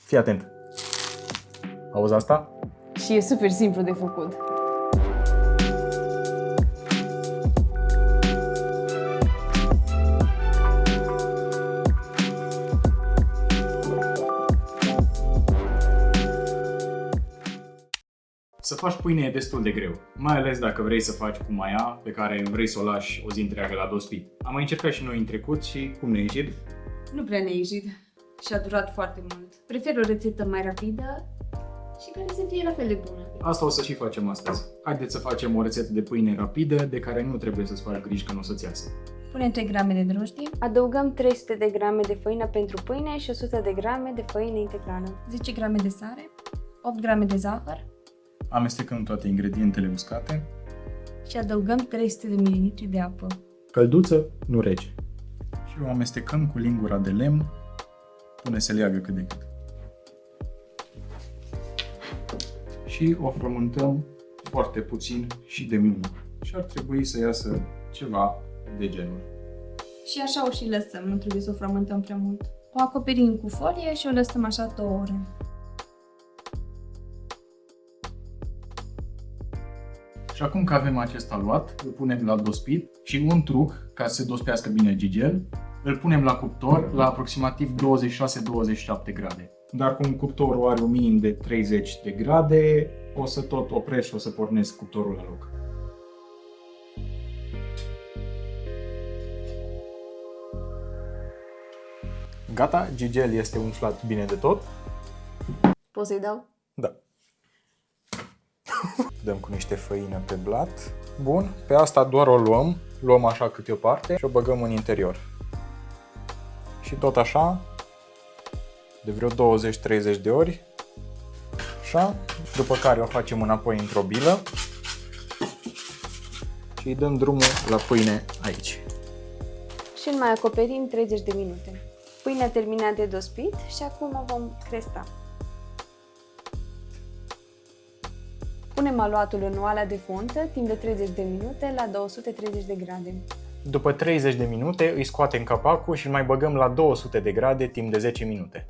Fii atent. Auzi asta? Și e super simplu de făcut. Să faci pâine e destul de greu, mai ales dacă vrei să faci cu maia pe care vrei să o lași o zi întreagă la dospit. Am mai încercat și noi în trecut și cum ne-a ieșit? Nu prea ne-a ieșit și a durat foarte mult. Prefer o rețetă mai rapidă și care să fie la fel de bună. Asta o să și facem astăzi. Haideți să facem o rețetă de pâine rapidă de care nu trebuie să-ți faci griji că nu o să-ți iasă. Punem 3 grame de drojdie, Adăugăm 300 de grame de făină pentru pâine și 100 de grame de făină integrală. 10 grame de sare, 8 grame de zahăr Amestecăm toate ingredientele uscate. și adăugăm 300 de ml de apă. Călduță, nu rece. Și o amestecăm cu lingura de lemn până se leagă cât de cât. Și o frământăm foarte puțin și de minut. Și ar trebui să iasă ceva de genul. Și așa o și lăsăm, nu trebuie să o frământăm prea mult. O acoperim cu folie și o lăsăm așa 2 ore. Și acum că avem acest aluat, îl punem la dospit și un truc ca să se dospească bine gigel, îl punem la cuptor la aproximativ 26-27 grade. Dar cum cuptorul are un minim de 30 de grade, o să tot opresc și o să pornesc cuptorul la loc. Gata, gigel este umflat bine de tot. Poți să-i dau? Da. Dăm cu niște făină pe blat. Bun, pe asta doar o luăm așa câte o parte și o băgăm în interior. Și tot așa, de vreo 20-30 de ori. Așa, după care o facem înapoi într-o bilă și îi dăm drumul la pâine aici. Și îl mai acoperim 30 de minute. Pâinea terminat de dospit și acum o vom cresta. Punem aluatul în oala de fontă timp de 30 de minute la 230 de grade. După 30 de minute îi scoatem capacul și îl mai băgăm la 200 de grade timp de 10 minute.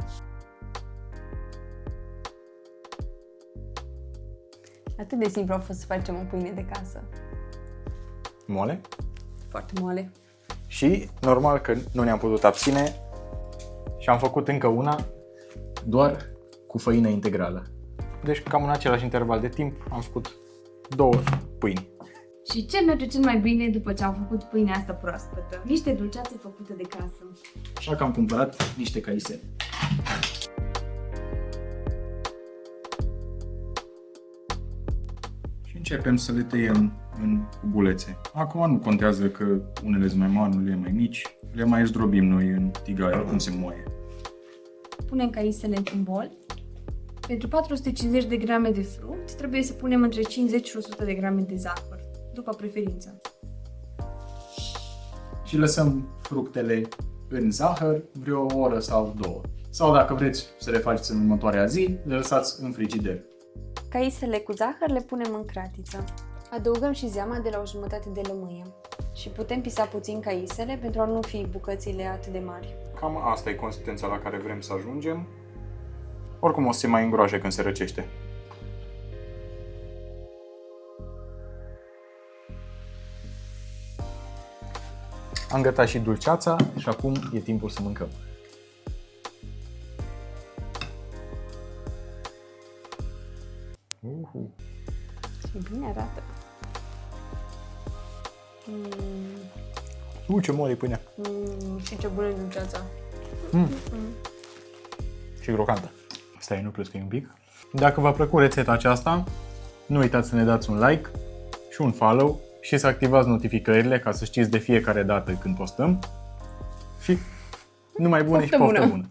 Atât de simplu a fost să facem o pâine de casă. Moale? Foarte moale. Și normal că nu ne-am putut abține și am făcut încă una doar cu făină integrală. Deci cam în același interval de timp am făcut 2 pâini. Și ce merge cel mai bine după ce am făcut pâinea asta proaspătă? Niște dulceațe făcute de casă. Așa că am cumpărat niște caisele. Și începem să le tăiem în cubulețe. Acum nu contează că unele sunt mai mari, unele mai mici. Le mai zdrobim noi în tigaie, cum se moaie. Punem caisele într-un bol. Pentru 450 de grame de fruct trebuie să punem între 50 și 100 de grame de zahăr, după preferință. Și lăsăm fructele în zahăr vreo oră sau 2. Sau dacă vreți să le faceți în următoarea zi, le lăsați în frigider. Caisele cu zahăr le punem în cratiță. Adăugăm și zeama de la o jumătate de lămâie. Și putem pisa puțin caisele pentru a nu fi bucățile atât de mari. Cam asta e consistența la care vrem să ajungem. Oricum o să se mai îngroașe când se răcește. Am gătat și dulceața și acum e timpul să mâncăm. Și bine arată. Ce moale pâinea! Și ce bună dulceața. Și crocantă. Stai, nu plus că e un pic. Dacă v-a plăcut rețeta aceasta, nu uitați să ne dați un like și un follow și să activați notificările ca să știți de fiecare dată când postăm. Și numai bune și poftă bună!